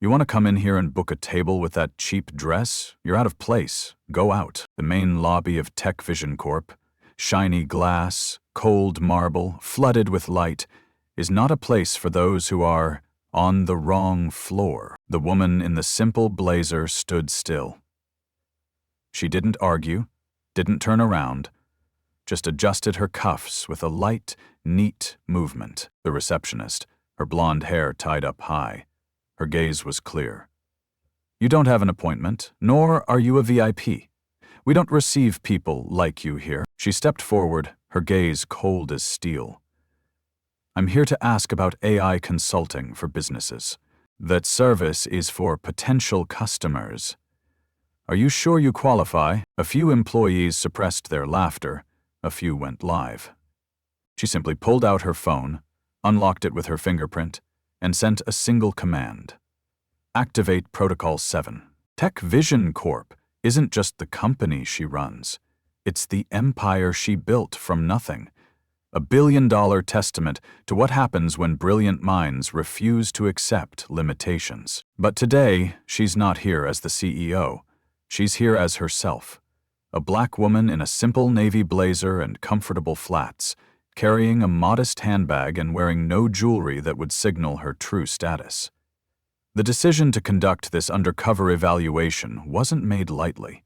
You want to come in here and book a table with that cheap dress? You're out of place. Go out. The main lobby of TechVision Corp, shiny glass, cold marble, flooded with light, is not a place for those who are on the wrong floor. The woman in the simple blazer stood still. She didn't argue, didn't turn around, just adjusted her cuffs with a light, neat movement. The receptionist, her blonde hair tied up high. Her gaze was clear. You don't have an appointment, nor are you a VIP. We don't receive people like you here. She stepped forward, her gaze cold as steel. I'm here to ask about AI consulting for businesses. That service is for potential customers. Are you sure you qualify? A few employees suppressed their laughter. A few went live. She simply pulled out her phone, unlocked it with her fingerprint, and sent a single command. Activate Protocol 7. TechVision Corp isn't just the company she runs. It's the empire she built from nothing. A billion-dollar testament to what happens when brilliant minds refuse to accept limitations. But today, she's not here as the CEO. She's here as herself. A black woman in a simple navy blazer and comfortable flats, carrying a modest handbag and wearing no jewelry that would signal her true status. The decision to conduct this undercover evaluation wasn't made lightly.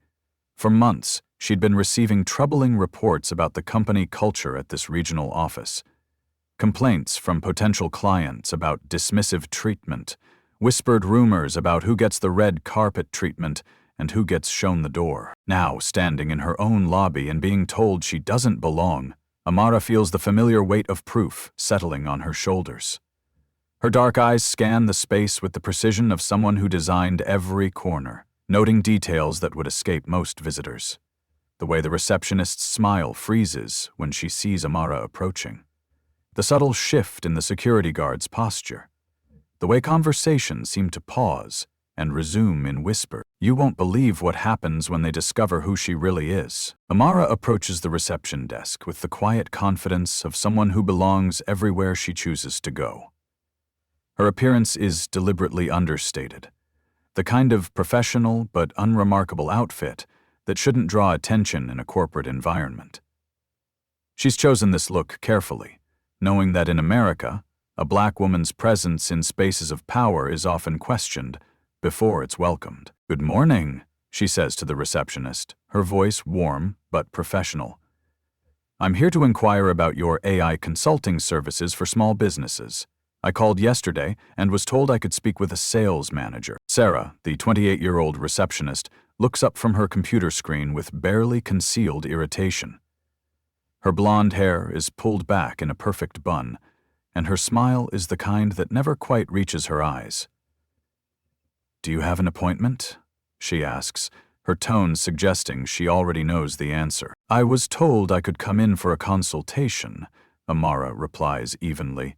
For months, she'd been receiving troubling reports about the company culture at this regional office. Complaints from potential clients about dismissive treatment, whispered rumors about who gets the red carpet treatment and who gets shown the door. Now, standing in her own lobby and being told she doesn't belong, Amara feels the familiar weight of proof settling on her shoulders. Her dark eyes scan the space with the precision of someone who designed every corner, noting details that would escape most visitors. The way the receptionist's smile freezes when she sees Amara approaching. The subtle shift in the security guard's posture. The way conversations seem to pause and resume in whisper. You won't believe what happens when they discover who she really is. Amara approaches the reception desk with the quiet confidence of someone who belongs everywhere she chooses to go. Her appearance is deliberately understated. The kind of professional but unremarkable outfit that shouldn't draw attention in a corporate environment. She's chosen this look carefully, knowing that in America, a black woman's presence in spaces of power is often questioned before it's welcomed. Good morning, she says to the receptionist, her voice warm but professional. I'm here to inquire about your AI consulting services for small businesses. I called yesterday and was told I could speak with a sales manager. Sarah, the 28-year-old receptionist, looks up from her computer screen with barely concealed irritation. Her blonde hair is pulled back in a perfect bun, and her smile is the kind that never quite reaches her eyes. Do you have an appointment? She asks, her tone suggesting she already knows the answer. I was told I could come in for a consultation, Amara replies evenly.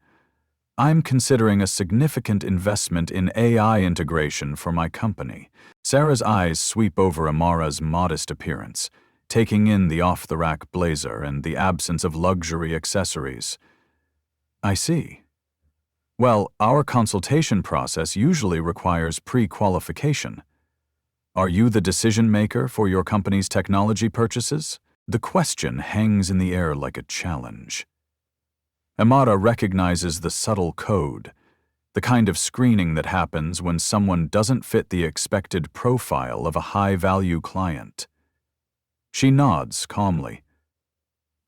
I'm considering a significant investment in AI integration for my company. Sarah's eyes sweep over Amara's modest appearance, taking in the off-the-rack blazer and the absence of luxury accessories. I see. Well, our consultation process usually requires pre-qualification. Are you the decision-maker for your company's technology purchases? The question hangs in the air like a challenge. Amara recognizes the subtle code, the kind of screening that happens when someone doesn't fit the expected profile of a high-value client. She nods calmly.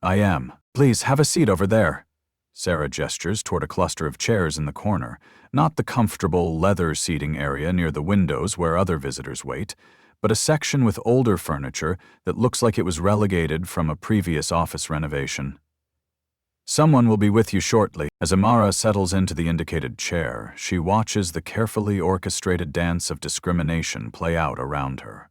I am. Please have a seat over there. Sarah gestures toward a cluster of chairs in the corner, not the comfortable leather seating area near the windows where other visitors wait, but a section with older furniture that looks like it was relegated from a previous office renovation. Someone will be with you shortly. As Amara settles into the indicated chair, she watches the carefully orchestrated dance of discrimination play out around her.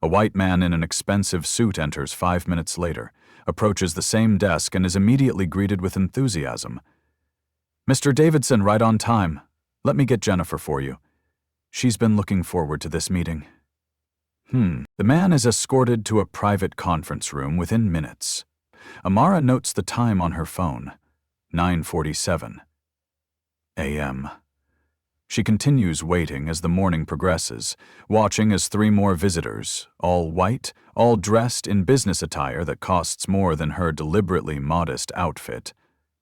A white man in an expensive suit enters 5 minutes later, approaches the same desk and is immediately greeted with enthusiasm. Mr. Davidson, right on time. Let me get Jennifer for you. She's been looking forward to this meeting. The man is escorted to a private conference room within minutes. Amara notes the time on her phone, 9:47 a.m. She continues waiting as the morning progresses, watching as 3 more visitors, all white, all dressed in business attire that costs more than her deliberately modest outfit,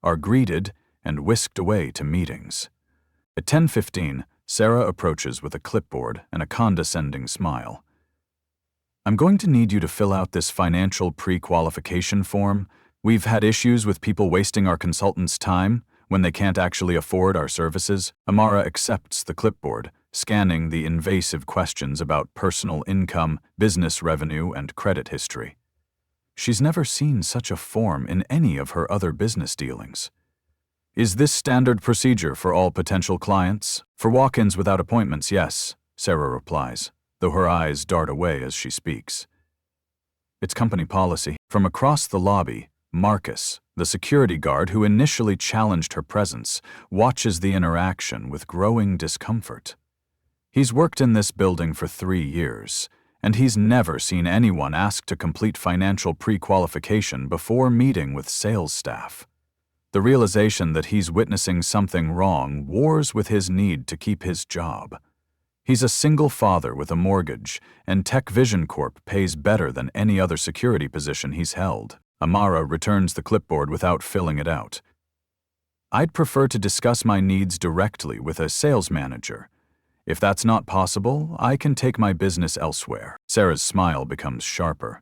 are greeted and whisked away to meetings. At 10:15, Sarah approaches with a clipboard and a condescending smile. "I'm going to need you to fill out this financial pre-qualification form. We've had issues with people wasting our consultants' time when they can't actually afford our services." Amara accepts the clipboard, scanning the invasive questions about personal income, business revenue, and credit history. She's never seen such a form in any of her other business dealings. "Is this standard procedure for all potential clients?" "For walk-ins without appointments, yes," Sarah replies, though her eyes dart away as she speaks. "It's company policy." From across the lobby, Marcus, the security guard who initially challenged her presence, watches the interaction with growing discomfort. He's worked in this building for 3 years, and he's never seen anyone ask to complete financial pre-qualification before meeting with sales staff. The realization that he's witnessing something wrong wars with his need to keep his job. He's a single father with a mortgage, and TechVision Corp pays better than any other security position he's held. Amara returns the clipboard without filling it out. "I'd prefer to discuss my needs directly with a sales manager. If that's not possible, I can take my business elsewhere." Sarah's smile becomes sharper.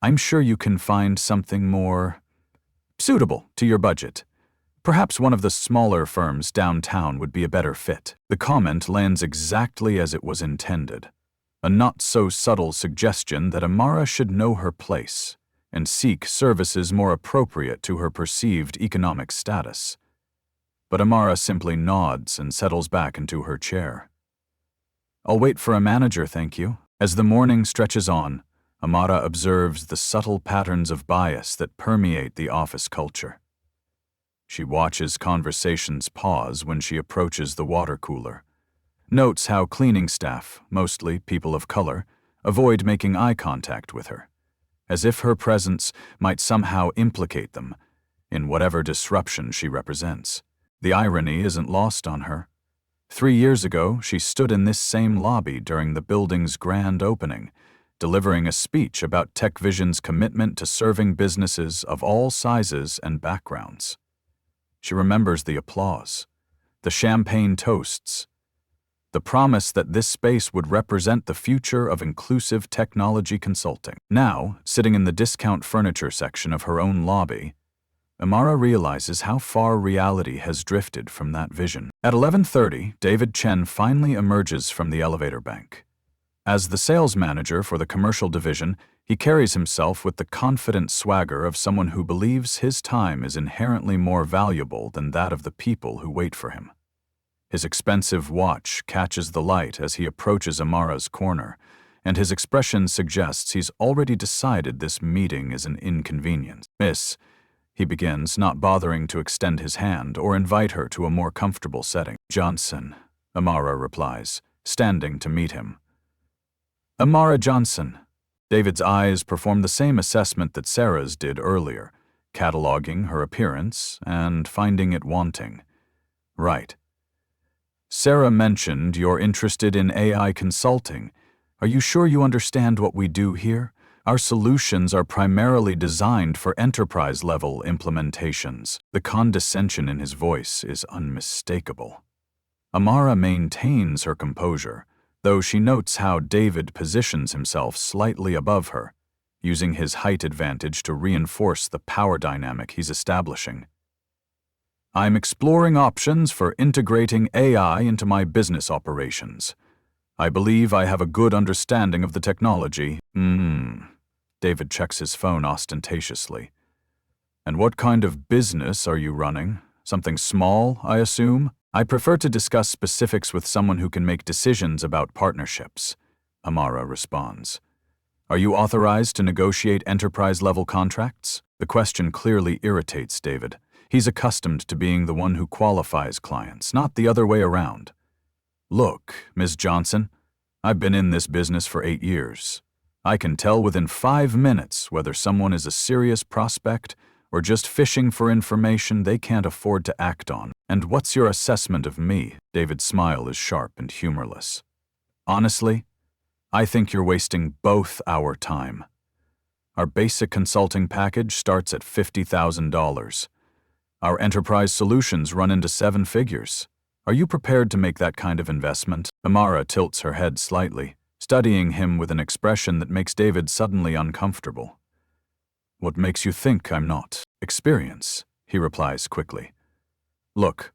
"I'm sure you can find something more suitable to your budget. Perhaps one of the smaller firms downtown would be a better fit." The comment lands exactly as it was intended, a not-so-subtle suggestion that Amara should know her place and seek services more appropriate to her perceived economic status. But Amara simply nods and settles back into her chair. "I'll wait for a manager, thank you." As the morning stretches on, Amara observes the subtle patterns of bias that permeate the office culture. She watches conversations pause when she approaches the water cooler, notes how cleaning staff, mostly people of color, avoid making eye contact with her, as if her presence might somehow implicate them in whatever disruption she represents. The irony isn't lost on her. 3 years ago, she stood in this same lobby during the building's grand opening, delivering a speech about TechVision's commitment to serving businesses of all sizes and backgrounds. She remembers the applause, the champagne toasts, the promise that this space would represent the future of inclusive technology consulting. Now, sitting in the discount furniture section of her own lobby, Amara realizes how far reality has drifted from that vision. At 11:30, David Chen finally emerges from the elevator bank. As the sales manager for the commercial division, he carries himself with the confident swagger of someone who believes his time is inherently more valuable than that of the people who wait for him. His expensive watch catches the light as he approaches Amara's corner, and his expression suggests he's already decided this meeting is an inconvenience. "Miss," he begins, not bothering to extend his hand or invite her to a more comfortable setting. "Johnson," Amara replies, standing to meet him. "Amara Johnson." David's eyes perform the same assessment that Sarah's did earlier, cataloging her appearance and finding it wanting. "Right. Sarah mentioned you're interested in AI consulting. Are you sure you understand what we do here? Our solutions are primarily designed for enterprise-level implementations." The condescension in his voice is unmistakable. Amara maintains her composure, though she notes how David positions himself slightly above her, using his height advantage to reinforce the power dynamic he's establishing. "I'm exploring options for integrating AI into my business operations. I believe I have a good understanding of the technology." David checks his phone ostentatiously. "And what kind of business are you running? Something small, I assume?" "I prefer to discuss specifics with someone who can make decisions about partnerships," Amara responds. "Are you authorized to negotiate enterprise-level contracts?" The question clearly irritates David. He's accustomed to being the one who qualifies clients, not the other way around. "Look, Ms. Johnson, I've been in this business for 8 years. I can tell within 5 minutes whether someone is a serious prospect or just fishing for information they can't afford to act on. And what's your assessment of me? David's smile is sharp and humorless. Honestly, I think you're wasting both our time. Our basic consulting package starts at $50,000. Our enterprise solutions run into 7 figures. Are you prepared to make that kind of investment? Amara tilts her head slightly, studying him with an expression that makes David suddenly uncomfortable. What makes you think I'm not? Experience, he replies quickly. Look,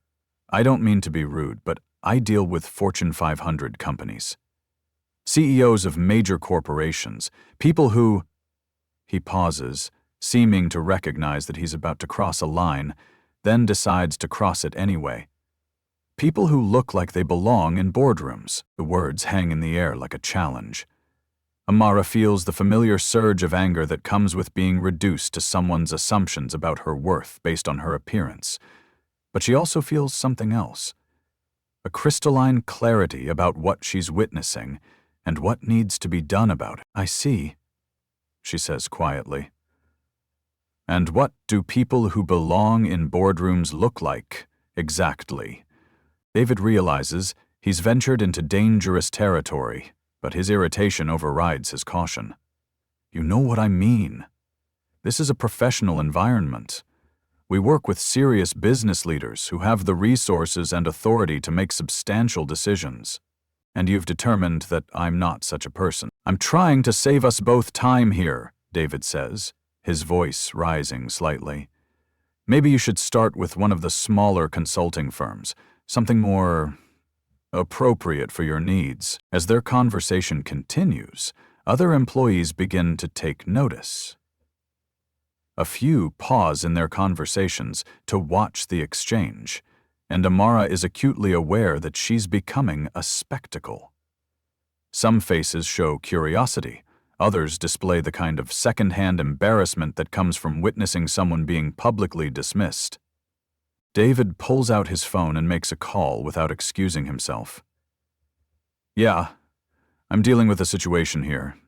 I don't mean to be rude, but I deal with Fortune 500 companies. CEOs of major corporations, people who… He pauses, seeming to recognize that he's about to cross a line, then decides to cross it anyway. People who look like they belong in boardrooms. The words hang in the air like a challenge. Amara feels the familiar surge of anger that comes with being reduced to someone's assumptions about her worth based on her appearance. But she also feels something else. A crystalline clarity about what she's witnessing and what needs to be done about it. I see, she says quietly. And what do people who belong in boardrooms look like, exactly? David realizes he's ventured into dangerous territory, but his irritation overrides his caution. You know what I mean. This is a professional environment. We work with serious business leaders who have the resources and authority to make substantial decisions. And you've determined that I'm not such a person. I'm trying to save us both time here, David says, his voice rising slightly. Maybe you should start with one of the smaller consulting firms, something more appropriate for your needs. As their conversation continues, other employees begin to take notice. A few pause in their conversations to watch the exchange, and Amara is acutely aware that she's becoming a spectacle. Some faces show curiosity, others display the kind of second-hand embarrassment that comes from witnessing someone being publicly dismissed. David pulls out his phone and makes a call without excusing himself. Yeah, I'm dealing with a situation here.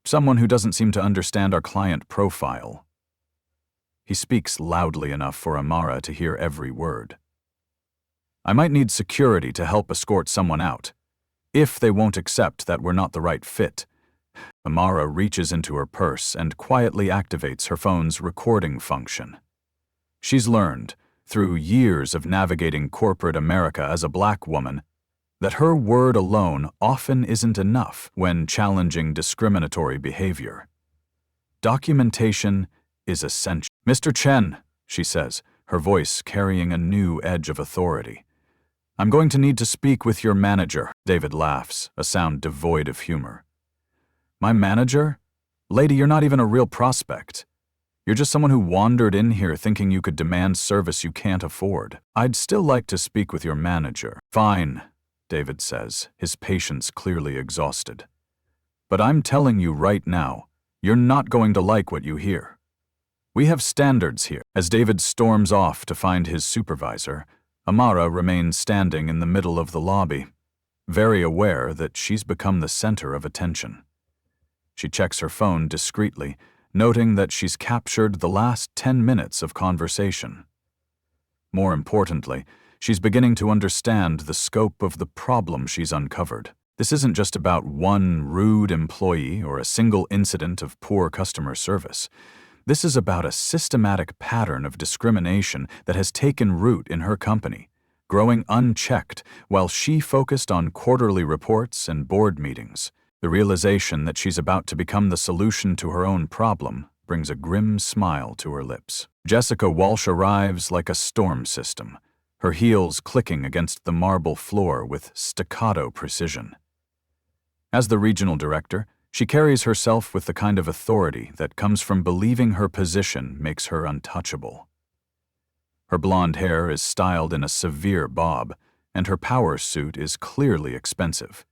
Someone who doesn't seem to understand our client profile. He speaks loudly enough for Amara to hear every word. I might need security to help escort someone out, if they won't accept that we're not the right fit. Amara reaches into her purse and quietly activates her phone's recording function. She's learned, through years of navigating corporate America as a black woman, that her word alone often isn't enough when challenging discriminatory behavior. Documentation is essential. Mr. Chen, she says, her voice carrying a new edge of authority. I'm going to need to speak with your manager. David laughs, a sound devoid of humor. My manager? Lady, you're not even a real prospect. You're just someone who wandered in here thinking you could demand service you can't afford. I'd still like to speak with your manager. Fine, David says, his patience clearly exhausted. But I'm telling you right now, you're not going to like what you hear. We have standards here. As David storms off to find his supervisor, Amara remains standing in the middle of the lobby, very aware that she's become the center of attention. She checks her phone discreetly, noting that she's captured the last 10 minutes of conversation. More importantly, she's beginning to understand the scope of the problem she's uncovered. This isn't just about one rude employee or a single incident of poor customer service. This is about a systematic pattern of discrimination that has taken root in her company, growing unchecked while she focused on quarterly reports and board meetings. The realization that she's about to become the solution to her own problem brings a grim smile to her lips. Jessica Walsh arrives like a storm system, her heels clicking against the marble floor with staccato precision. As the regional director, she carries herself with the kind of authority that comes from believing her position makes her untouchable. Her blonde hair is styled in a severe bob, and her power suit is clearly expensive.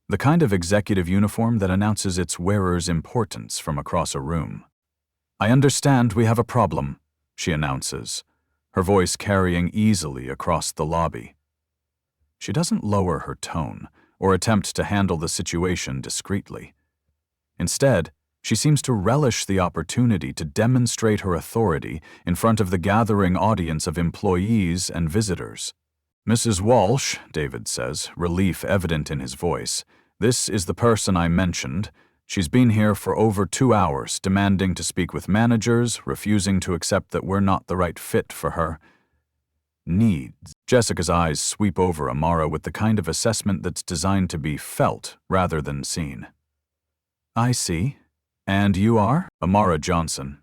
The kind of executive uniform that announces its wearer's importance from across a room. I understand we have a problem, she announces, her voice carrying easily across the lobby. She doesn't lower her tone or attempt to handle the situation discreetly. Instead, She seems to relish the opportunity to demonstrate her authority in front of the gathering audience of employees and visitors. "Mrs. Walsh," David says, relief evident in his voice, "this is the person I mentioned. She's been here for over 2 hours, demanding to speak with managers, refusing to accept that we're not the right fit for her needs." Jessica's eyes sweep over Amara with the kind of assessment that's designed to be felt rather than seen. "I see. And you are?" "Amara Johnson.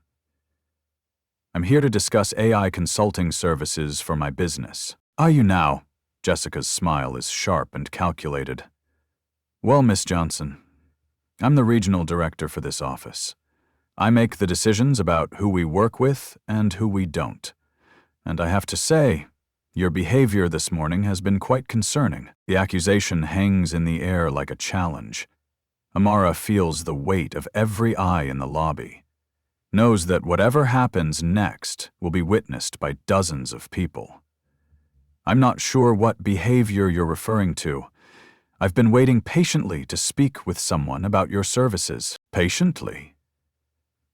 I'm here to discuss AI consulting services for my business." "Are you now?" Jessica's smile is sharp and calculated. "Well, Miss Johnson, I'm the regional director for this office. I make the decisions about who we work with and who we don't. And I have to say, your behavior this morning has been quite concerning." The accusation hangs in the air like a challenge. Amara feels the weight of every eye in the lobby, knows that whatever happens next will be witnessed by dozens of people. "I'm not sure what behavior you're referring to. I've been waiting patiently to speak with someone about your services." "Patiently?"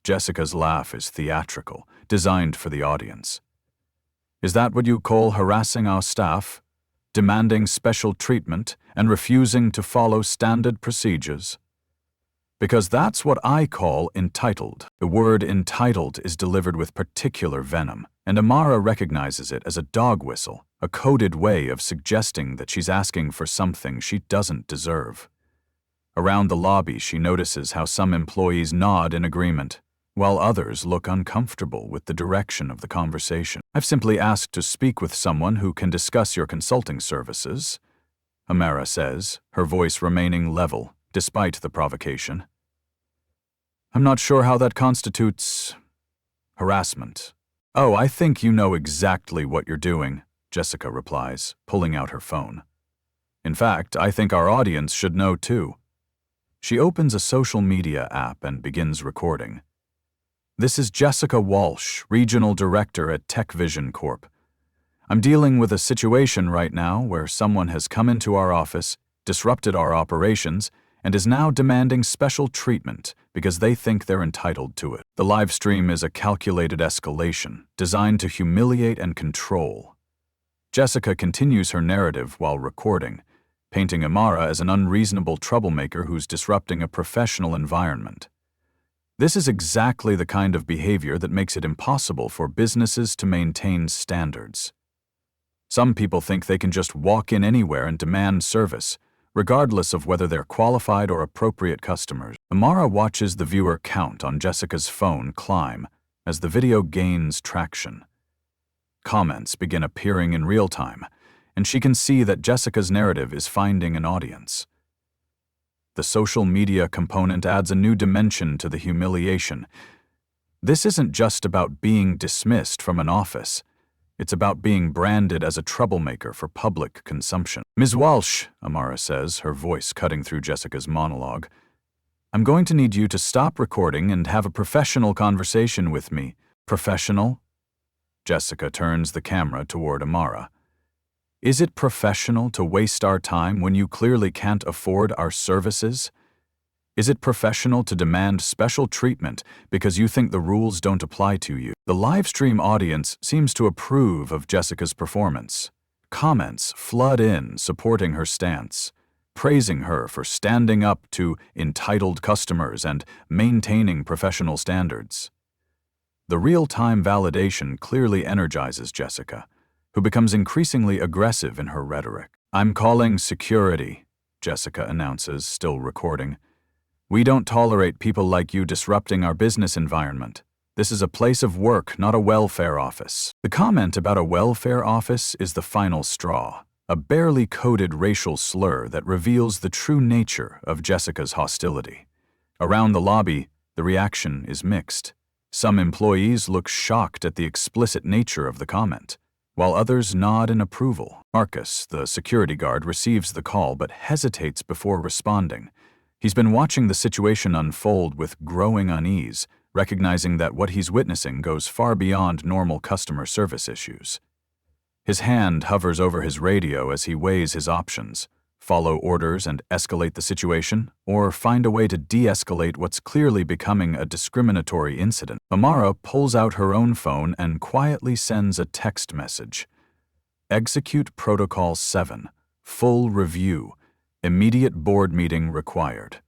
Jessica's laugh is theatrical, designed for the audience. "Is that what you call harassing our staff, demanding special treatment, and refusing to follow standard procedures?" "Because that's what I call entitled." The word entitled is delivered with particular venom, and Amara recognizes it as a dog whistle, a coded way of suggesting that she's asking for something she doesn't deserve. Around the lobby, she notices how some employees nod in agreement, while others look uncomfortable with the direction of the conversation. "I've simply asked to speak with someone who can discuss your consulting services," Amara says, her voice remaining level, despite the provocation. "I'm not sure how that constitutes harassment." "Oh, I think you know exactly what you're doing," Jessica replies, pulling out her phone. "In fact, I think our audience should know too." She opens a social media app and begins recording. "This is Jessica Walsh, Regional Director at TechVision Corp. I'm dealing with a situation right now where someone has come into our office, disrupted our operations, and is now demanding special treatment because they think they're entitled to it." The live stream is a calculated escalation, designed to humiliate and control. Jessica continues her narrative while recording, painting Amara as an unreasonable troublemaker who's disrupting a professional environment. This is exactly the kind of behavior that makes it impossible for businesses to maintain standards. Some people think they can just walk in anywhere and demand service, regardless of whether they're qualified or appropriate customers. Amara watches the viewer count on Jessica's phone climb as the video gains traction. Comments begin appearing in real time, and she can see that Jessica's narrative is finding an audience. The social media component adds a new dimension to the humiliation. This isn't just about being dismissed from an office. It's about being branded as a troublemaker for public consumption. "Ms. Walsh," Amara says, her voice cutting through Jessica's monologue, "I'm going to need you to stop recording and have a professional conversation with me." "Professional?" Jessica turns the camera toward Amara. "Is it professional to waste our time when you clearly can't afford our services? Is it professional to demand special treatment because you think the rules don't apply to you?" The livestream audience seems to approve of Jessica's performance. Comments flood in supporting her stance, praising her for standing up to entitled customers and maintaining professional standards. The real-time validation clearly energizes Jessica, who becomes increasingly aggressive in her rhetoric. "I'm calling security," Jessica announces, still recording. "We don't tolerate people like you disrupting our business environment. This is a place of work, not a welfare office." The comment about a welfare office is the final straw, a barely coded racial slur that reveals the true nature of Jessica's hostility. Around the lobby, the reaction is mixed. Some employees look shocked at the explicit nature of the comment, while others nod in approval. Marcus, the security guard, receives the call but hesitates before responding. He's been watching the situation unfold with growing unease, recognizing that what he's witnessing goes far beyond normal customer service issues. His hand hovers over his radio as he weighs his options, follow orders and escalate the situation, or find a way to de-escalate what's clearly becoming a discriminatory incident. Amara pulls out her own phone and quietly sends a text message. Execute Protocol 7. Full review. Immediate board meeting required.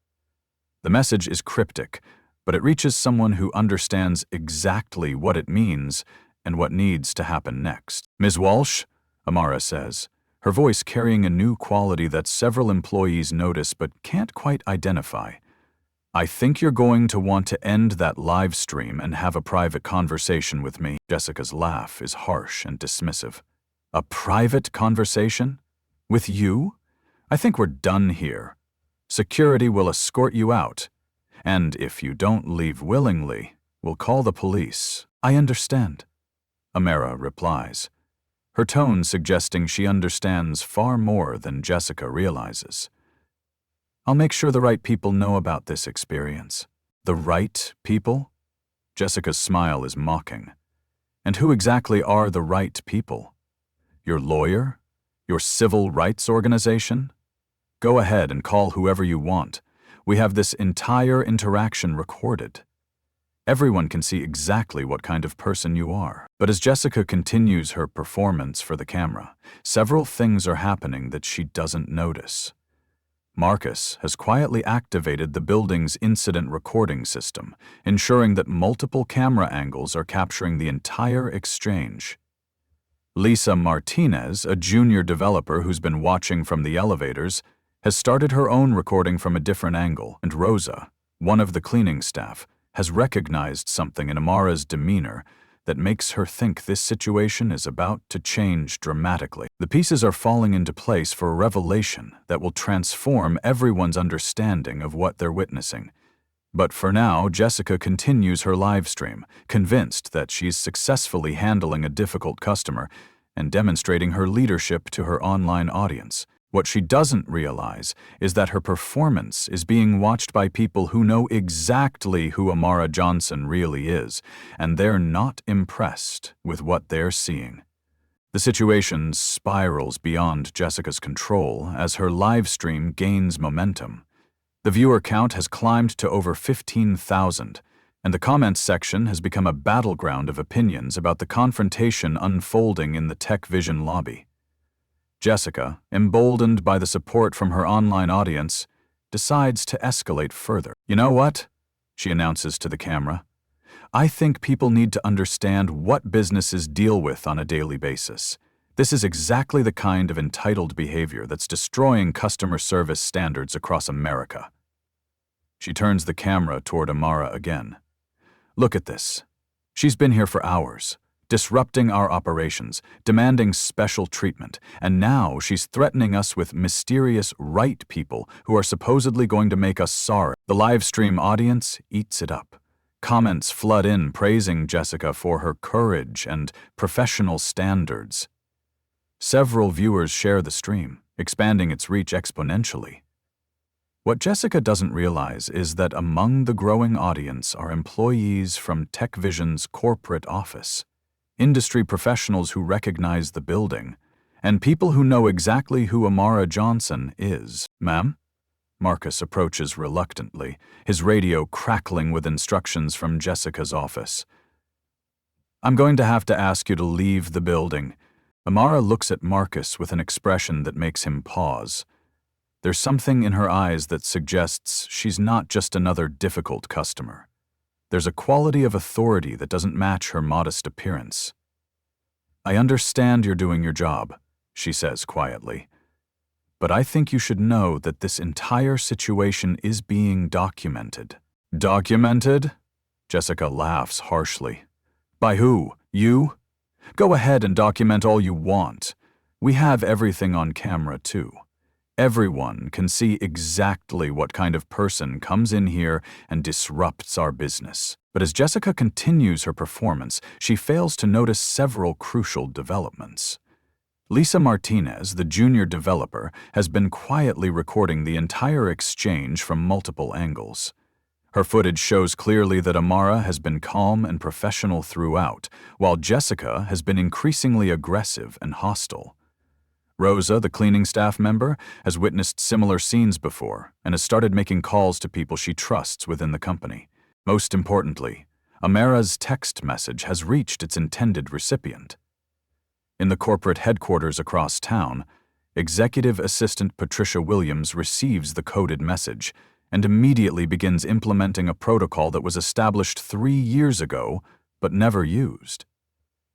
The message is cryptic, but it reaches someone who understands exactly what it means and what needs to happen next. Ms. Walsh, Amara says, her voice carrying a new quality that several employees notice but can't quite identify. I think you're going to want to end that live stream and have a private conversation with me. Jessica's laugh is harsh and dismissive. A private conversation? With you? I think we're done here. Security will escort you out. And if you don't leave willingly, we'll call the police. I understand, Amara replies, her tone suggesting she understands far more than Jessica realizes. I'll make sure the right people know about this experience. The right people? Jessica's smile is mocking. And who exactly are the right people? Your lawyer? Your civil rights organization? Go ahead and call whoever you want. We have this entire interaction recorded. Everyone can see exactly what kind of person you are. But as Jessica continues her performance for the camera, several things are happening that she doesn't notice. Marcus has quietly activated the building's incident recording system, ensuring that multiple camera angles are capturing the entire exchange. Lisa Martinez, a junior developer who's been watching from the elevators, has started her own recording from a different angle, and Rosa, one of the cleaning staff, has recognized something in Amara's demeanor that makes her think this situation is about to change dramatically. The pieces are falling into place for a revelation that will transform everyone's understanding of what they're witnessing. But for now, Jessica continues her live stream, convinced that she's successfully handling a difficult customer and demonstrating her leadership to her online audience. What she doesn't realize is that her performance is being watched by people who know exactly who Amara Johnson really is, and they're not impressed with what they're seeing. The situation spirals beyond Jessica's control as her live stream gains momentum. The viewer count has climbed to over 15,000, and the comments section has become a battleground of opinions about the confrontation unfolding in the TechVision lobby. Jessica, emboldened by the support from her online audience, decides to escalate further. You know what? She announces to the camera. I think people need to understand what businesses deal with on a daily basis. This is exactly the kind of entitled behavior that's destroying customer service standards across America. She turns the camera toward Amara again. Look at this. She's been here for hours, disrupting our operations, demanding special treatment, and now she's threatening us with mysterious right people who are supposedly going to make us sorry. The live stream audience eats it up. Comments flood in praising Jessica for her courage and professional standards. Several viewers share the stream, expanding its reach exponentially. What Jessica doesn't realize is that among the growing audience are employees from TechVision's corporate office, industry professionals who recognize the building, and people who know exactly who Amara Johnson is. Ma'am? Marcus approaches reluctantly, his radio crackling with instructions from Jessica's office. I'm going to have to ask you to leave the building. Amara looks at Marcus with an expression that makes him pause. There's something in her eyes that suggests she's not just another difficult customer. There's a quality of authority that doesn't match her modest appearance. I understand you're doing your job, she says quietly. But I think you should know that this entire situation is being documented. Documented? Jessica laughs harshly. By who? You? Go ahead and document all you want. We have everything on camera too. Everyone can see exactly what kind of person comes in here and disrupts our business. But as Jessica continues her performance, she fails to notice several crucial developments. Lisa Martinez, the junior developer, has been quietly recording the entire exchange from multiple angles. Her footage shows clearly that Amara has been calm and professional throughout, while Jessica has been increasingly aggressive and hostile. Rosa, the cleaning staff member, has witnessed similar scenes before and has started making calls to people she trusts within the company. Most importantly, Amara's text message has reached its intended recipient. In the corporate headquarters across town, Executive Assistant Patricia Williams receives the coded message and immediately begins implementing a protocol that was established 3 years ago but never used.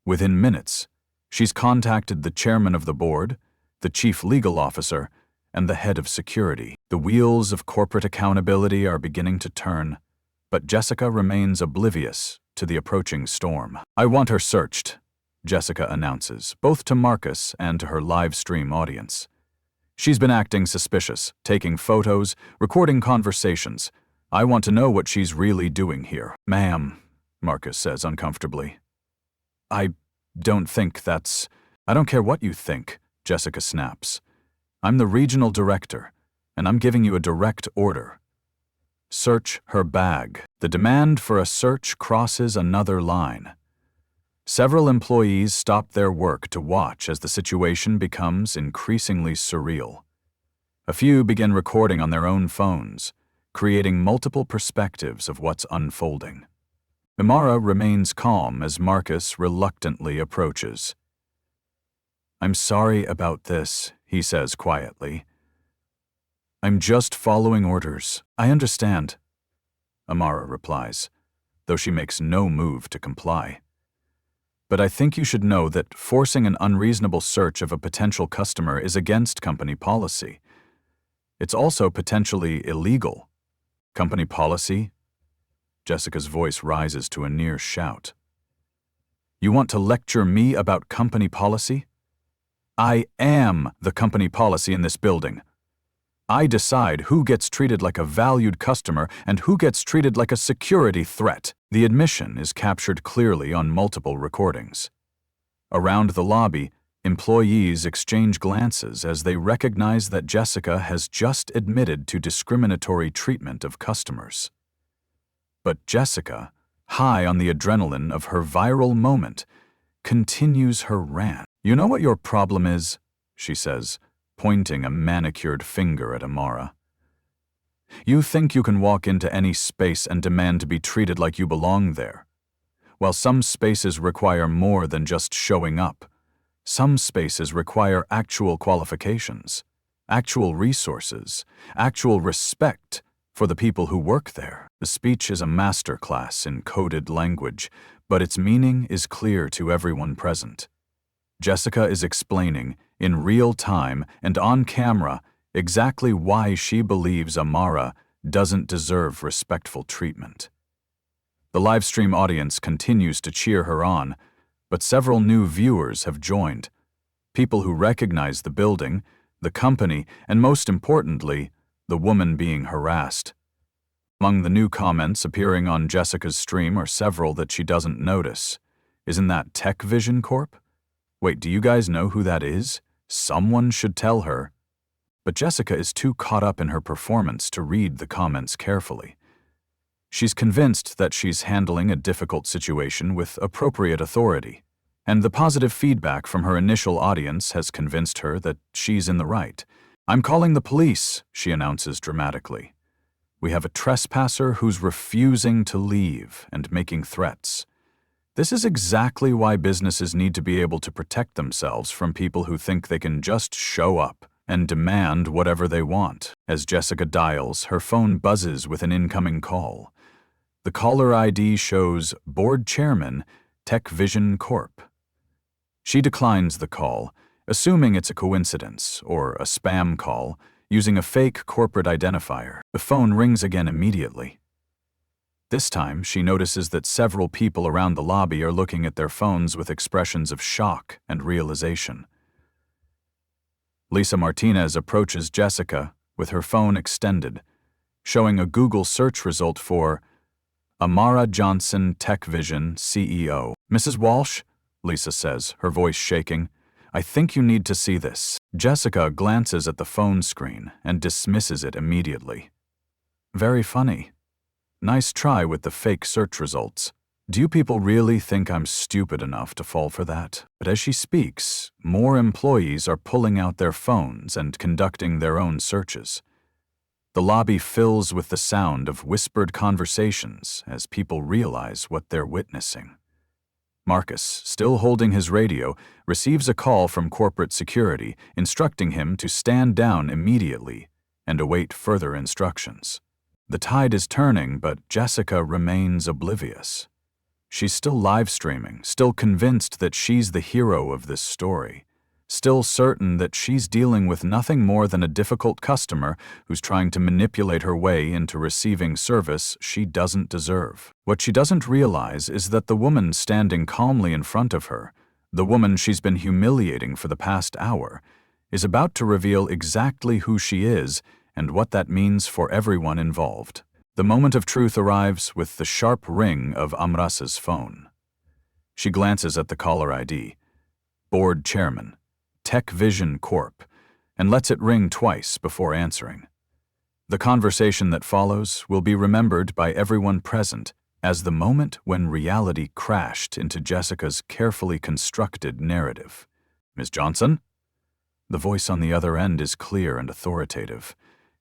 Within minutes, she's contacted the chairman of the board, the chief legal officer, and the head of security. The wheels of corporate accountability are beginning to turn, but Jessica remains oblivious to the approaching storm. "I want her searched," Jessica announces, both to Marcus and to her live stream audience. "She's been acting suspicious, taking photos, recording conversations. I want to know what she's really doing here." "Ma'am," Marcus says uncomfortably. I don't care what you think," Jessica snaps. "I'm the regional director, and I'm giving you a direct order. Search her bag." The demand for a search crosses another line. Several employees stop their work to watch as the situation becomes increasingly surreal. A few begin recording on their own phones, creating multiple perspectives of what's unfolding. Amara remains calm as Marcus reluctantly approaches. "I'm sorry about this," he says quietly. "I'm just following orders. I understand," Amara replies, though she makes no move to comply. "But I think you should know that forcing an unreasonable search of a potential customer is against company policy. It's also potentially illegal." "Company policy?" Jessica's voice rises to a near shout. "You want to lecture me about company policy? I am the company policy in this building. I decide who gets treated like a valued customer and who gets treated like a security threat." The admission is captured clearly on multiple recordings. Around the lobby, employees exchange glances as they recognize that Jessica has just admitted to discriminatory treatment of customers. But Jessica, high on the adrenaline of her viral moment, continues her rant. "You know what your problem is?" she says, pointing a manicured finger at Amara. "You think you can walk into any space and demand to be treated like you belong there. While some spaces require more than just showing up, some spaces require actual qualifications, actual resources, actual respect for the people who work there." The speech is a masterclass in coded language, but its meaning is clear to everyone present. Jessica is explaining, in real time and on camera, exactly why she believes Amara doesn't deserve respectful treatment. The livestream audience continues to cheer her on, but several new viewers have joined. People who recognize the building, the company, and most importantly, the woman being harassed. Among the new comments appearing on Jessica's stream are several that she doesn't notice. "Isn't that TechVision Corp? Wait, do you guys know who that is? Someone should tell her." But Jessica is too caught up in her performance to read the comments carefully. She's convinced that she's handling a difficult situation with appropriate authority, and the positive feedback from her initial audience has convinced her that she's in the right. "I'm calling the police," she announces dramatically. "We have a trespasser who's refusing to leave and making threats." This is exactly why businesses need to be able to protect themselves from people who think they can just show up and demand whatever they want. As Jessica dials, her phone buzzes with an incoming call. The caller ID shows Board Chairman, TechVision Corp. She declines the call, assuming it's a coincidence or a spam call, using a fake corporate identifier. The phone rings again immediately. This time, she notices that several people around the lobby are looking at their phones with expressions of shock and realization. Lisa Martinez approaches Jessica with her phone extended, showing a Google search result for Amara Johnson, TechVision CEO. "Mrs. Walsh," Lisa says, her voice shaking, "I think you need to see this." Jessica glances at the phone screen and dismisses it immediately. "Very funny. Nice try with the fake search results," Do you people really think I'm stupid enough to fall for that? But as she speaks, more employees are pulling out their phones and conducting their own searches. The lobby fills with the sound of whispered conversations as people realize what they're witnessing. Marcus, still holding his radio, receives a call from corporate security instructing him to stand down immediately and await further instructions. The tide is turning, but Jessica remains oblivious. She's still live streaming, still convinced that she's the hero of this story, still certain that she's dealing with nothing more than a difficult customer who's trying to manipulate her way into receiving service she doesn't deserve. What she doesn't realize is that the woman standing calmly in front of her, the woman she's been humiliating for the past hour, is about to reveal exactly who she is and what that means for everyone involved. The moment of truth arrives with the sharp ring of Amara's phone. She glances at the caller ID, Board Chairman, TechVision Corp, and lets it ring twice before answering. The conversation that follows will be remembered by everyone present as the moment when reality crashed into Jessica's carefully constructed narrative. Ms. Johnson? The voice on the other end is clear and authoritative,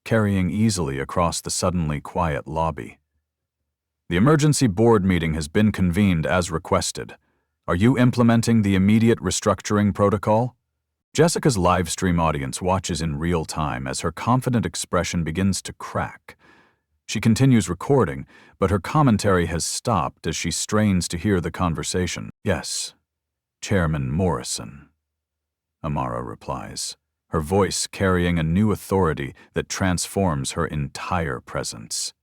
carrying easily across the suddenly quiet lobby. The emergency board meeting has been convened as requested. Are you implementing the immediate restructuring protocol? Jessica's live stream audience watches in real time as her confident expression begins to crack. She continues recording, but her commentary has stopped as she strains to hear the conversation. Yes, Chairman Morrison, Amara replies, her voice carrying a new authority that transforms her entire presence.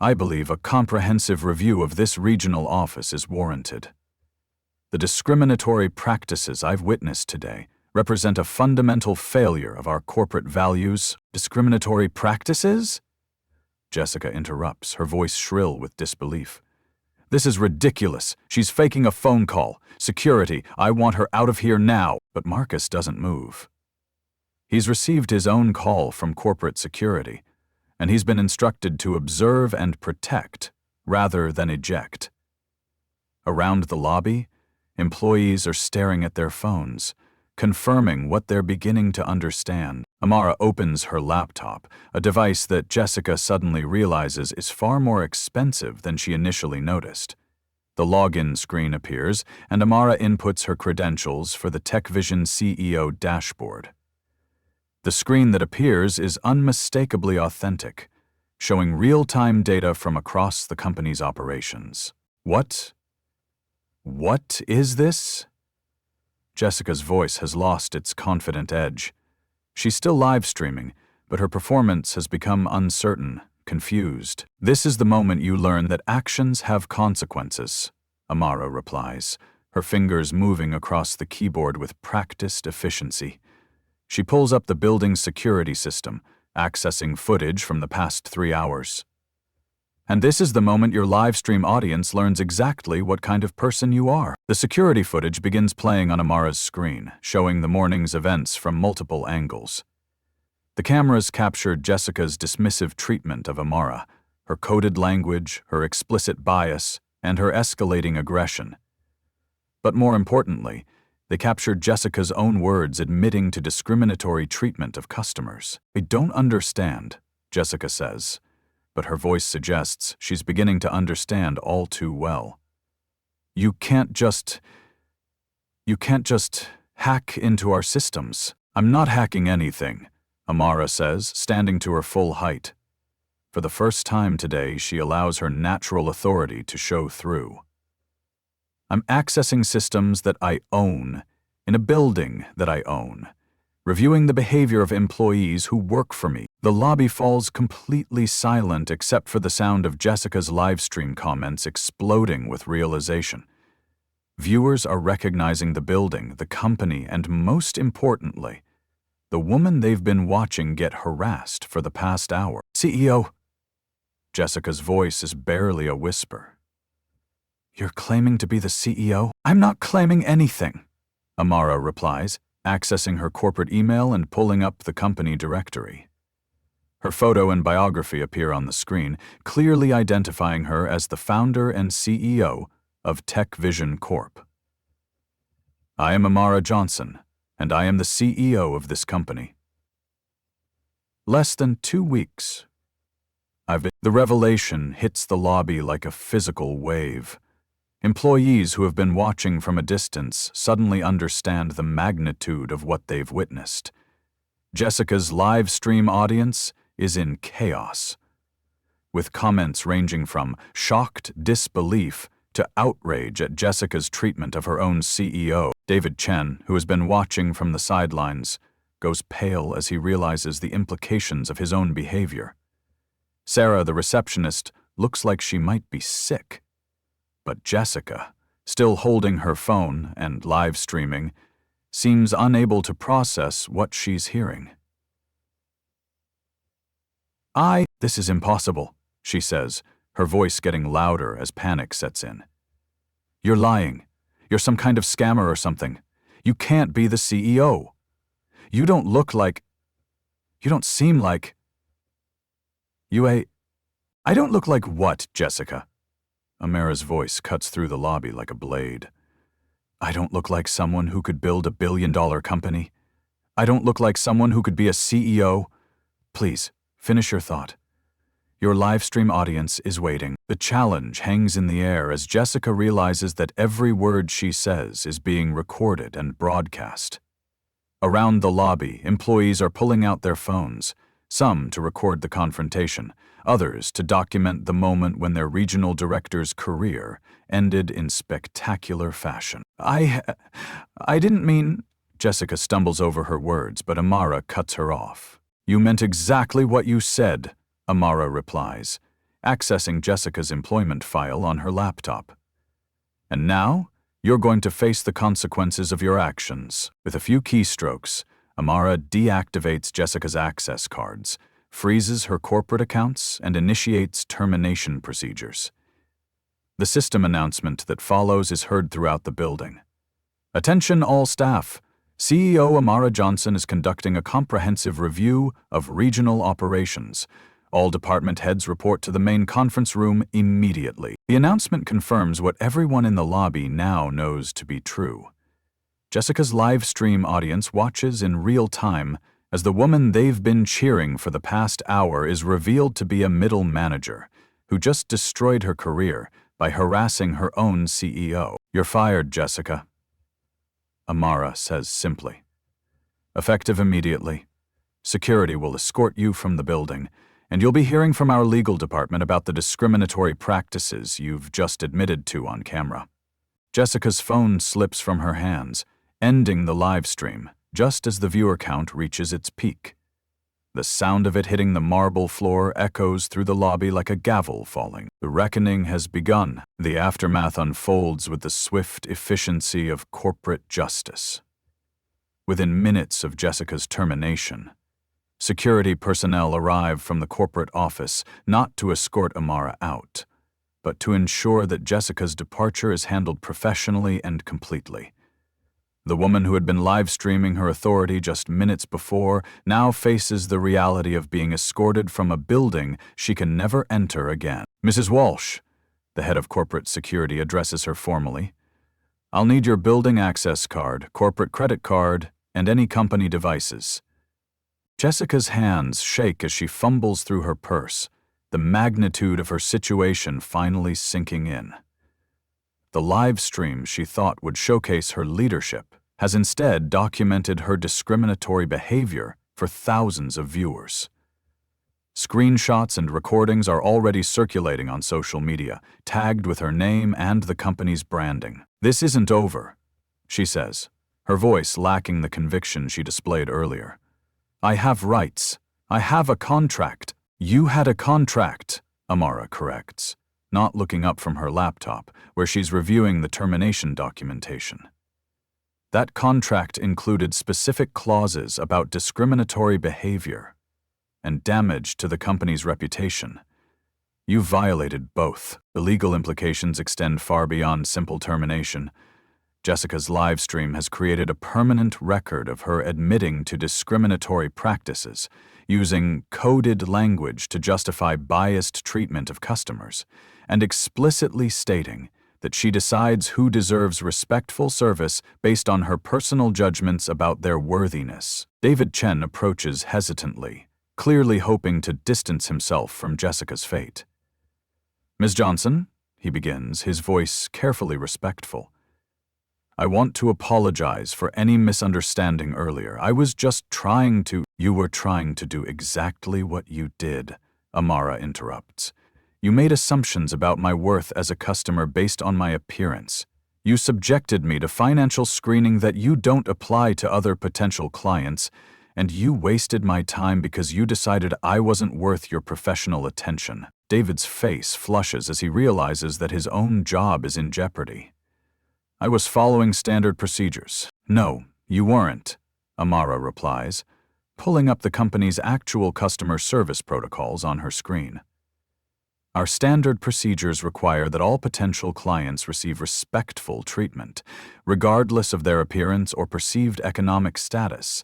I believe a comprehensive review of this regional office is warranted. The discriminatory practices I've witnessed today represent a fundamental failure of our corporate values. Discriminatory practices? Jessica interrupts, her voice shrill with disbelief. This is ridiculous. She's faking a phone call. Security, I want her out of here now. But Marcus doesn't move. He's received his own call from corporate security, and he's been instructed to observe and protect rather than eject. Around the lobby, employees are staring at their phones, confirming what they're beginning to understand. Amara opens her laptop, a device that Jessica suddenly realizes is far more expensive than she initially noticed. The login screen appears, and Amara inputs her credentials for the TechVision CEO dashboard. The screen that appears is unmistakably authentic, showing real-time data from across the company's operations. What is this? Jessica's voice has lost its confident edge. She's still live streaming, but her performance has become uncertain, confused. This is the moment you learn that actions have consequences, Amara replies, her fingers moving across the keyboard with practiced efficiency. She pulls up the building's security system, accessing footage from the past 3 hours. And this is the moment your live stream audience learns exactly what kind of person you are. The security footage begins playing on Amara's screen, showing the morning's events from multiple angles. The cameras captured Jessica's dismissive treatment of Amara, her coded language, her explicit bias, and her escalating aggression. But more importantly, they captured Jessica's own words admitting to discriminatory treatment of customers. I don't understand, Jessica says, but her voice suggests she's beginning to understand all too well. You can't just hack into our systems. I'm not hacking anything, Amara says, standing to her full height. For the first time today, she allows her natural authority to show through. I'm accessing systems that I own, in a building that I own, reviewing the behavior of employees who work for me. The lobby falls completely silent except for the sound of Jessica's livestream comments exploding with realization. Viewers are recognizing the building, the company, and most importantly, the woman they've been watching get harassed for the past hour. CEO. Jessica's voice is barely a whisper. You're claiming to be the CEO? I'm not claiming anything, Amara replies, accessing her corporate email and pulling up the company directory. Her photo and biography appear on the screen, clearly identifying her as the founder and CEO of TechVision Corp. I am Amara Johnson, and I am the CEO of this company. Less than 2 weeks. The revelation hits the lobby like a physical wave. Employees who have been watching from a distance suddenly understand the magnitude of what they've witnessed. Jessica's live stream audience is in chaos, with comments ranging from shocked disbelief to outrage at Jessica's treatment of her own CEO. David Chen, who has been watching from the sidelines, goes pale as he realizes the implications of his own behavior. Sarah, the receptionist, looks like she might be sick. But Jessica, still holding her phone and live streaming, seems unable to process what she's hearing. This is impossible, she says, her voice getting louder as panic sets in. You're lying. You're some kind of scammer or something. You can't be the CEO. You don't seem like... I don't look like what, Jessica? Amara's voice cuts through the lobby like a blade. I don't look like someone who could build a billion-dollar company. I don't look like someone who could be a CEO. Please, finish your thought. Your live stream audience is waiting. The challenge hangs in the air as Jessica realizes that every word she says is being recorded and broadcast. Around the lobby, employees are pulling out their phones, some to record the confrontation, others to document the moment when their regional director's career ended in spectacular fashion. I didn't mean... Jessica stumbles over her words, but Amara cuts her off. You meant exactly what you said, Amara replies, accessing Jessica's employment file on her laptop. And now, you're going to face the consequences of your actions. With a few keystrokes, Amara deactivates Jessica's access cards, freezes her corporate accounts, and initiates termination procedures. The system announcement that follows is heard throughout the building. Attention all staff! CEO Amara Johnson is conducting a comprehensive review of regional operations. All department heads report to the main conference room immediately. The announcement confirms what everyone in the lobby now knows to be true. Jessica's live stream audience watches in real time as the woman they've been cheering for the past hour is revealed to be a middle manager who just destroyed her career by harassing her own CEO. You're fired, Jessica, Amara says simply. Effective immediately. Security will escort you from the building, and you'll be hearing from our legal department about the discriminatory practices you've just admitted to on camera. Jessica's phone slips from her hands, ending the live stream just as the viewer count reaches its peak. The sound of it hitting the marble floor echoes through the lobby like a gavel falling. The reckoning has begun. The aftermath unfolds with the swift efficiency of corporate justice. Within minutes of Jessica's termination, security personnel arrive from the corporate office not to escort Amara out, but to ensure that Jessica's departure is handled professionally and completely. The woman who had been live streaming her authority just minutes before now faces the reality of being escorted from a building she can never enter again. Mrs. Walsh, the head of corporate security addresses her formally. I'll need your building access card, corporate credit card, and any company devices. Jessica's hands shake as she fumbles through her purse, the magnitude of her situation finally sinking in. The live stream she thought would showcase her leadership has instead documented her discriminatory behavior for thousands of viewers. Screenshots and recordings are already circulating on social media, tagged with her name and the company's branding. This isn't over, she says, her voice lacking the conviction she displayed earlier. I have rights. I have a contract. You had a contract, Amara corrects, not looking up from her laptop, where she's reviewing the termination documentation. That contract included specific clauses about discriminatory behavior and damage to the company's reputation. You violated both. The legal implications extend far beyond simple termination. Jessica's live stream has created a permanent record of her admitting to discriminatory practices, using coded language to justify biased treatment of customers, and explicitly stating that she decides who deserves respectful service based on her personal judgments about their worthiness. David Chen approaches hesitantly, clearly hoping to distance himself from Jessica's fate. "Ms. Johnson," he begins, his voice carefully respectful, "I want to apologize for any misunderstanding earlier. I was just trying to—" "You were trying to do exactly what you did," Amara interrupts. "You made assumptions about my worth as a customer based on my appearance. You subjected me to financial screening that you don't apply to other potential clients, and you wasted my time because you decided I wasn't worth your professional attention." David's face flushes as he realizes that his own job is in jeopardy. "I was following standard procedures." "No, you weren't," Amara replies, pulling up the company's actual customer service protocols on her screen. "Our standard procedures require that all potential clients receive respectful treatment, regardless of their appearance or perceived economic status.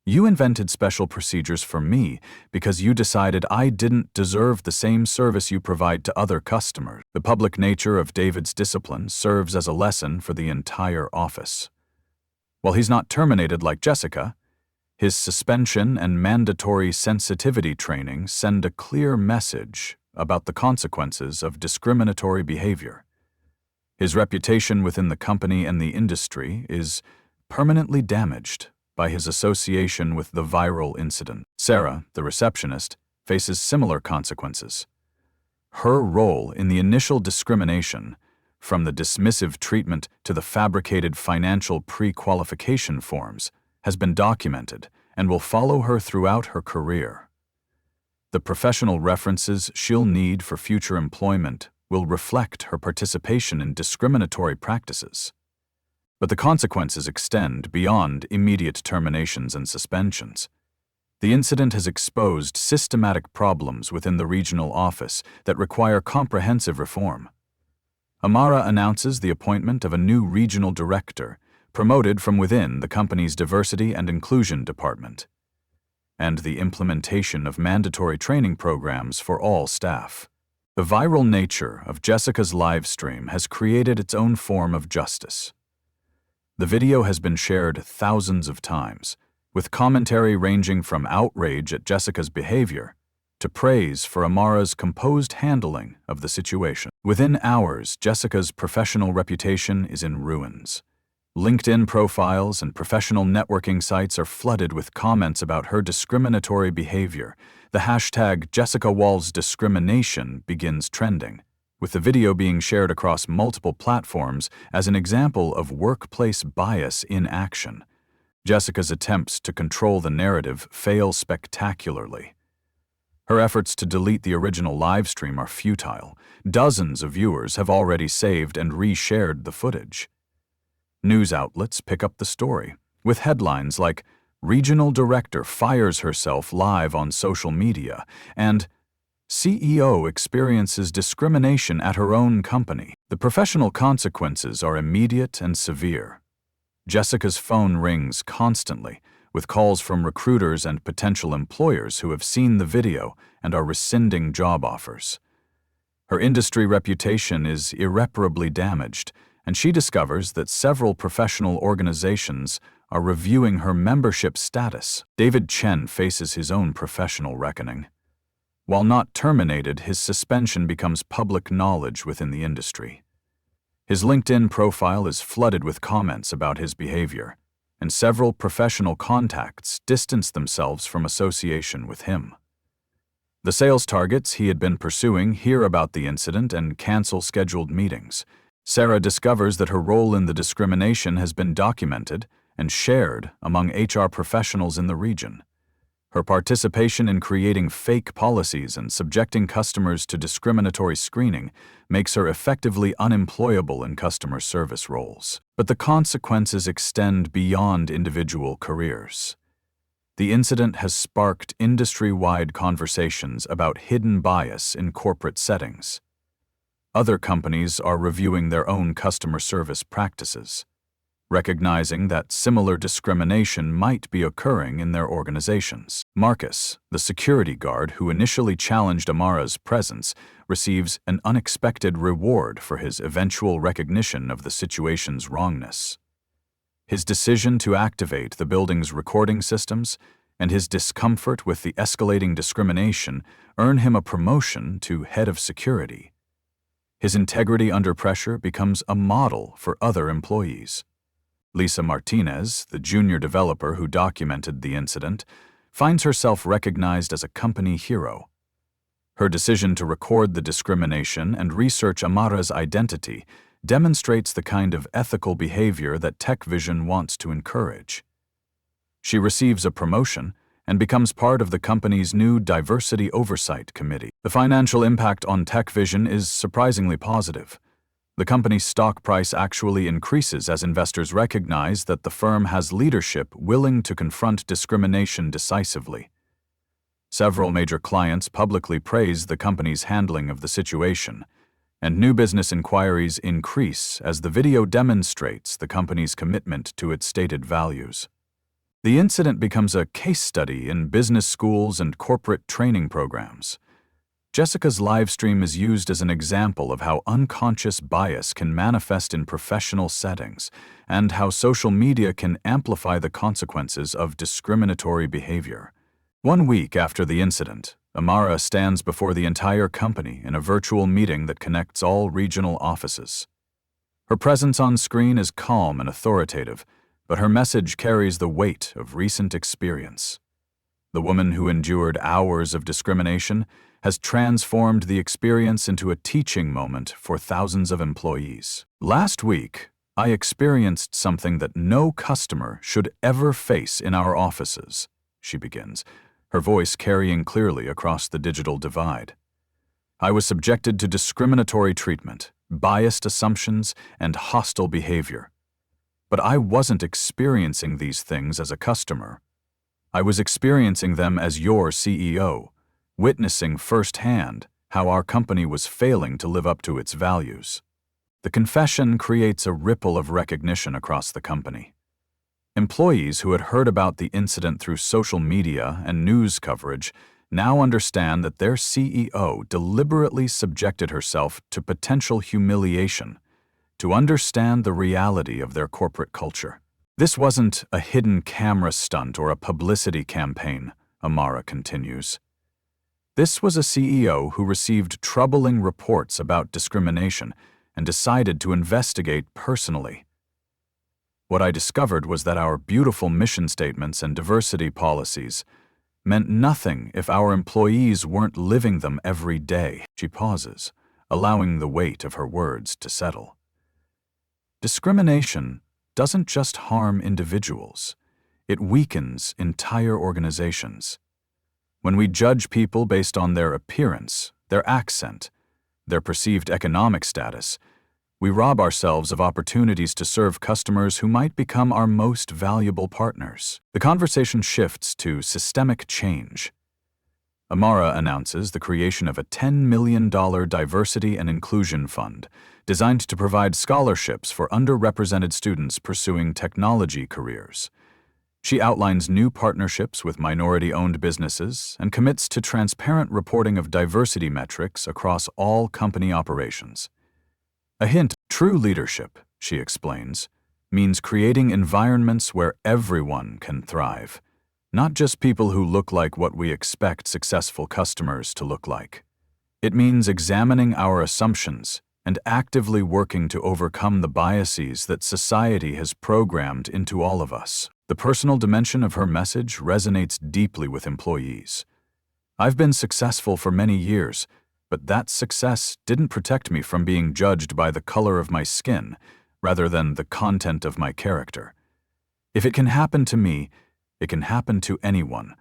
You invented special procedures for me because you decided I didn't deserve the same service you provide to other customers." The public nature of David's discipline serves as a lesson for the entire office. While he's not terminated like Jessica, his suspension and mandatory sensitivity training send a clear message about the consequences of discriminatory behavior. His reputation within the company and the industry is permanently damaged by his association with the viral incident. Sarah, the receptionist, faces similar consequences. Her role in the initial discrimination, from the dismissive treatment to the fabricated financial pre-qualification forms, has been documented and will follow her throughout her career. The professional references she'll need for future employment will reflect her participation in discriminatory practices. But the consequences extend beyond immediate terminations and suspensions. The incident has exposed systematic problems within the regional office that require comprehensive reform. Amara announces the appointment of a new regional director, promoted from within the company's diversity and inclusion department, and the implementation of mandatory training programs for all staff. The viral nature of Jessica's live stream has created its own form of justice. The video has been shared thousands of times, with commentary ranging from outrage at Jessica's behavior to praise for Amara's composed handling of the situation. Within hours, Jessica's professional reputation is in ruins. LinkedIn profiles and professional networking sites are flooded with comments about her discriminatory behavior. The hashtag #JessicaWallsDiscrimination begins trending, with the video being shared across multiple platforms as an example of workplace bias in action. Jessica's attempts to control the narrative fail spectacularly. Her efforts to delete the original livestream are futile. Dozens of viewers have already saved and reshared the footage. News outlets pick up the story, with headlines like "Regional Director Fires Herself Live on Social Media" and "CEO Experiences Discrimination at Her Own Company." The professional consequences are immediate and severe. Jessica's phone rings constantly, with calls from recruiters and potential employers who have seen the video and are rescinding job offers. Her industry reputation is irreparably damaged, and she discovers that several professional organizations are reviewing her membership status. David Chen faces his own professional reckoning. While not terminated, his suspension becomes public knowledge within the industry. His LinkedIn profile is flooded with comments about his behavior, and several professional contacts distance themselves from association with him. The sales targets he had been pursuing hear about the incident and cancel scheduled meetings. Sarah discovers that her role in the discrimination has been documented and shared among HR professionals in the region. Her participation in creating fake policies and subjecting customers to discriminatory screening makes her effectively unemployable in customer service roles. But the consequences extend beyond individual careers. The incident has sparked industry-wide conversations about hidden bias in corporate settings. Other companies are reviewing their own customer service practices. recognizing that similar discrimination might be occurring in their organizations. Marcus, the security guard who initially challenged Amara's presence, receives an unexpected reward for his eventual recognition of the situation's wrongness. His decision to activate the building's recording systems and his discomfort with the escalating discrimination earn him a promotion to head of security. His integrity under pressure becomes a model for other employees. Lisa Martinez, the junior developer who documented the incident, finds herself recognized as a company hero. Her decision to record the discrimination and research Amara's identity demonstrates the kind of ethical behavior that TechVision wants to encourage. She receives a promotion and becomes part of the company's new Diversity Oversight Committee. The financial impact on TechVision is surprisingly positive. The company's stock price actually increases as investors recognize that the firm has leadership willing to confront discrimination decisively. Several major clients publicly praise the company's handling of the situation, and new business inquiries increase as the video demonstrates the company's commitment to its stated values. The incident becomes a case study in business schools and corporate training programs. Jessica's livestream is used as an example of how unconscious bias can manifest in professional settings and how social media can amplify the consequences of discriminatory behavior. 1 week after the incident, Amara stands before the entire company in a virtual meeting that connects all regional offices. Her presence on screen is calm and authoritative, but her message carries the weight of recent experience. The woman who endured hours of discrimination has transformed the experience into a teaching moment for thousands of employees. Last week, I experienced something that no customer should ever face in our offices, she begins, her voice carrying clearly across the digital divide. I was subjected to discriminatory treatment, biased assumptions, and hostile behavior. But I wasn't experiencing these things as a customer. I was experiencing them as your CEO, witnessing firsthand how our company was failing to live up to its values. The confession creates a ripple of recognition across the company. Employees who had heard about the incident through social media and news coverage now understand that their CEO deliberately subjected herself to potential humiliation to understand the reality of their corporate culture. This wasn't a hidden camera stunt or a publicity campaign, Amara continues. This was a CEO who received troubling reports about discrimination and decided to investigate personally. What I discovered was that our beautiful mission statements and diversity policies meant nothing if our employees weren't living them every day. She pauses, allowing the weight of her words to settle. Discrimination doesn't just harm individuals, it weakens entire organizations. When we judge people based on their appearance, their accent, their perceived economic status, we rob ourselves of opportunities to serve customers who might become our most valuable partners. The conversation shifts to systemic change. Amara announces the creation of a $10 million diversity and inclusion fund designed to provide scholarships for underrepresented students pursuing technology careers. She outlines new partnerships with minority-owned businesses and commits to transparent reporting of diversity metrics across all company operations. A hint, true leadership, she explains, means creating environments where everyone can thrive, not just people who look like what we expect successful customers to look like. It means examining our assumptions and actively working to overcome the biases that society has programmed into all of us. The personal dimension of her message resonates deeply with employees. I've been successful for many years, but that success didn't protect me from being judged by the color of my skin rather than the content of my character. If it can happen to me, it can happen to anyone.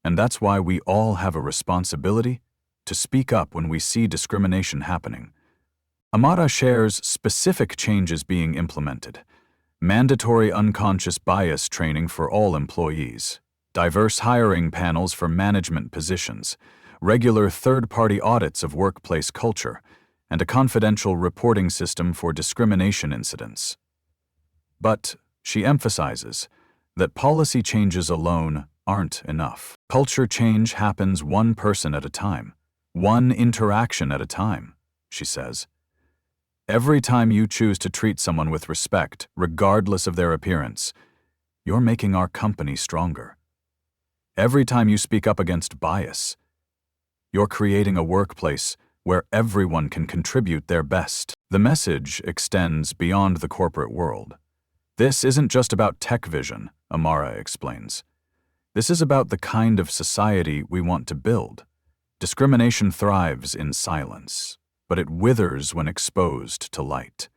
And that's why we all have a responsibility to speak up when we see discrimination happening. Amara shares specific changes being implemented: mandatory unconscious bias training for all employees, diverse hiring panels for management positions, regular third-party audits of workplace culture, and a confidential reporting system for discrimination incidents. But she emphasizes that policy changes alone aren't enough. Culture change happens one person at a time, one interaction at a time, she says. Every time you choose to treat someone with respect, regardless of their appearance, you're making our company stronger. Every time you speak up against bias, you're creating a workplace where everyone can contribute their best. The message extends beyond the corporate world. This isn't just about TechVision, Amara explains. This is about the kind of society we want to build. Discrimination thrives in silence, but it withers when exposed to light.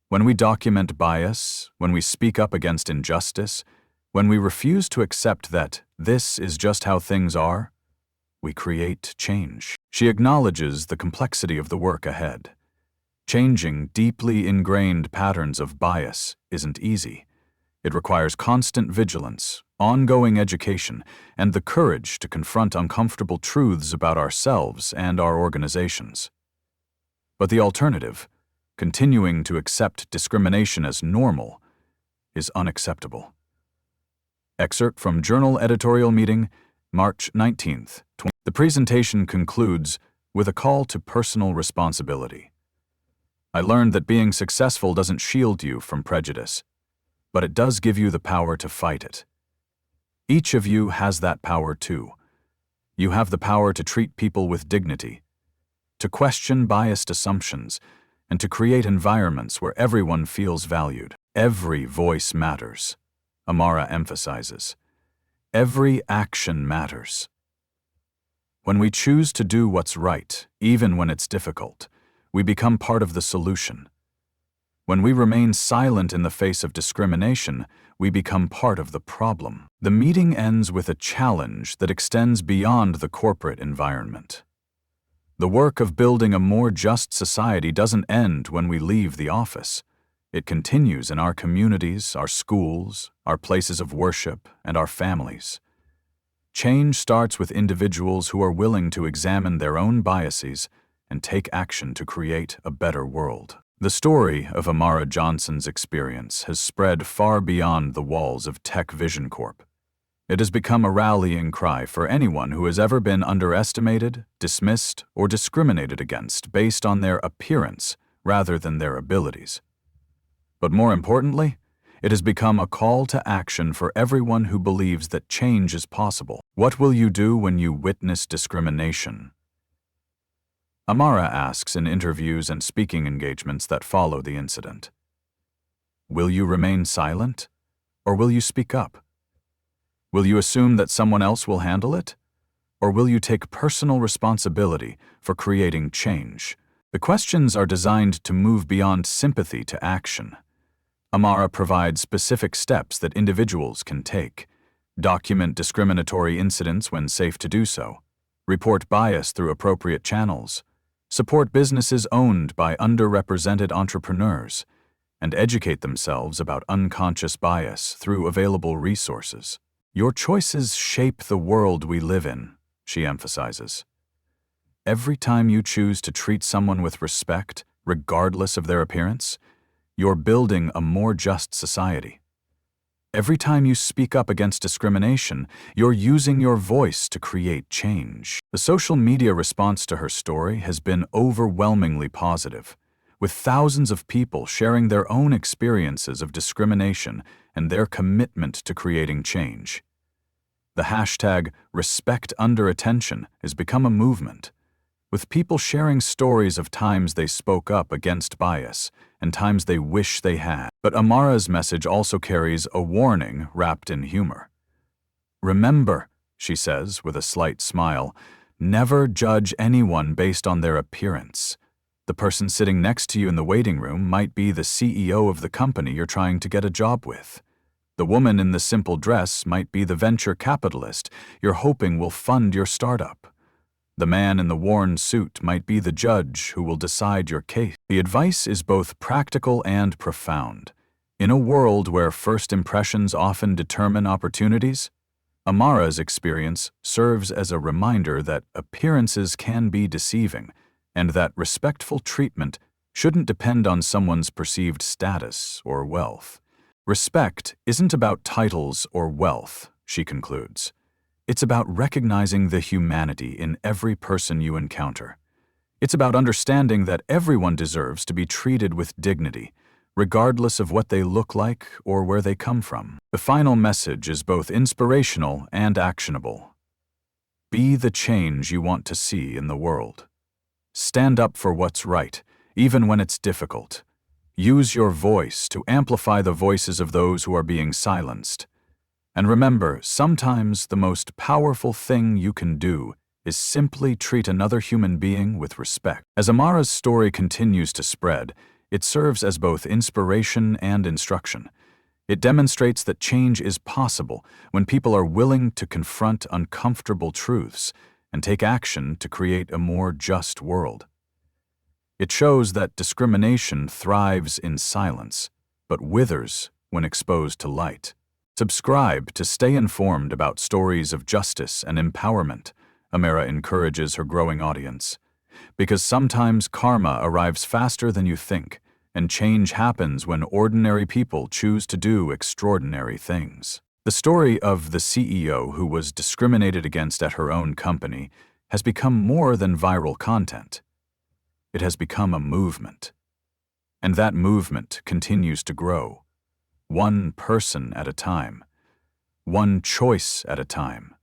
When we document bias, when we speak up against injustice, when we refuse to accept that this is just how things are, we create change. She acknowledges the complexity of the work ahead. Changing deeply ingrained patterns of bias isn't easy. It requires constant vigilance, ongoing education, and the courage to confront uncomfortable truths about ourselves and our organizations. But the alternative, continuing to accept discrimination as normal, is unacceptable. Excerpt from Journal Editorial Meeting, March 19th. The presentation concludes with a call to personal responsibility. I learned that being successful doesn't shield you from prejudice, but it does give you the power to fight it. Each of you has that power too. You have the power to treat people with dignity, to question biased assumptions, and to create environments where everyone feels valued. Every voice matters, Amara emphasizes. Every action matters. When we choose to do what's right, even when it's difficult, we become part of the solution. When we remain silent in the face of discrimination, we become part of the problem. The meeting ends with a challenge that extends beyond the corporate environment. The work of building a more just society doesn't end when we leave the office. It continues in our communities, our schools, our places of worship, and our families. Change starts with individuals who are willing to examine their own biases and take action to create a better world. The story of Amara Johnson's experience has spread far beyond the walls of TechVision Corp. It has become a rallying cry for anyone who has ever been underestimated, dismissed, or discriminated against based on their appearance rather than their abilities. But more importantly, it has become a call to action for everyone who believes that change is possible. What will you do when you witness discrimination? Amara asks in interviews and speaking engagements that follow the incident. Will you remain silent, or will you speak up? Will you assume that someone else will handle it, or will you take personal responsibility for creating change? The questions are designed to move beyond sympathy to action. Amara provides specific steps that individuals can take. Document discriminatory incidents when safe to do so. Report bias through appropriate channels. Support businesses owned by underrepresented entrepreneurs. And educate themselves about unconscious bias through available resources. Your choices shape the world we live in, she emphasizes. Every time you choose to treat someone with respect, regardless of their appearance, you're building a more just society. Every time you speak up against discrimination, you're using your voice to create change. The social media response to her story has been overwhelmingly positive, with thousands of people sharing their own experiences of discrimination and their commitment to creating change. The hashtag #RespectUnderAttention has become a movement, with people sharing stories of times they spoke up against bias and times they wish they had. But Amara's message also carries a warning wrapped in humor. Remember, she says with a slight smile, never judge anyone based on their appearance. The person sitting next to you in the waiting room might be the CEO of the company you're trying to get a job with. The woman in the simple dress might be the venture capitalist you're hoping will fund your startup. The man in the worn suit might be the judge who will decide your case. The advice is both practical and profound. In a world where first impressions often determine opportunities, Amara's experience serves as a reminder that appearances can be deceiving and that respectful treatment shouldn't depend on someone's perceived status or wealth. Respect isn't about titles or wealth, she concludes. It's about recognizing the humanity in every person you encounter. It's about understanding that everyone deserves to be treated with dignity, regardless of what they look like or where they come from. The final message is both inspirational and actionable. Be the change you want to see in the world. Stand up for what's right, even when it's difficult. Use your voice to amplify the voices of those who are being silenced. And remember, sometimes the most powerful thing you can do is simply treat another human being with respect. As Amara's story continues to spread, it serves as both inspiration and instruction. It demonstrates that change is possible when people are willing to confront uncomfortable truths and take action to create a more just world. It shows that discrimination thrives in silence, but withers when exposed to light. Subscribe to stay informed about stories of justice and empowerment, Amara encourages her growing audience. Because sometimes karma arrives faster than you think, and change happens when ordinary people choose to do extraordinary things. The story of the CEO who was discriminated against at her own company has become more than viral content. It has become a movement. And that movement continues to grow, one person at a time, one choice at a time.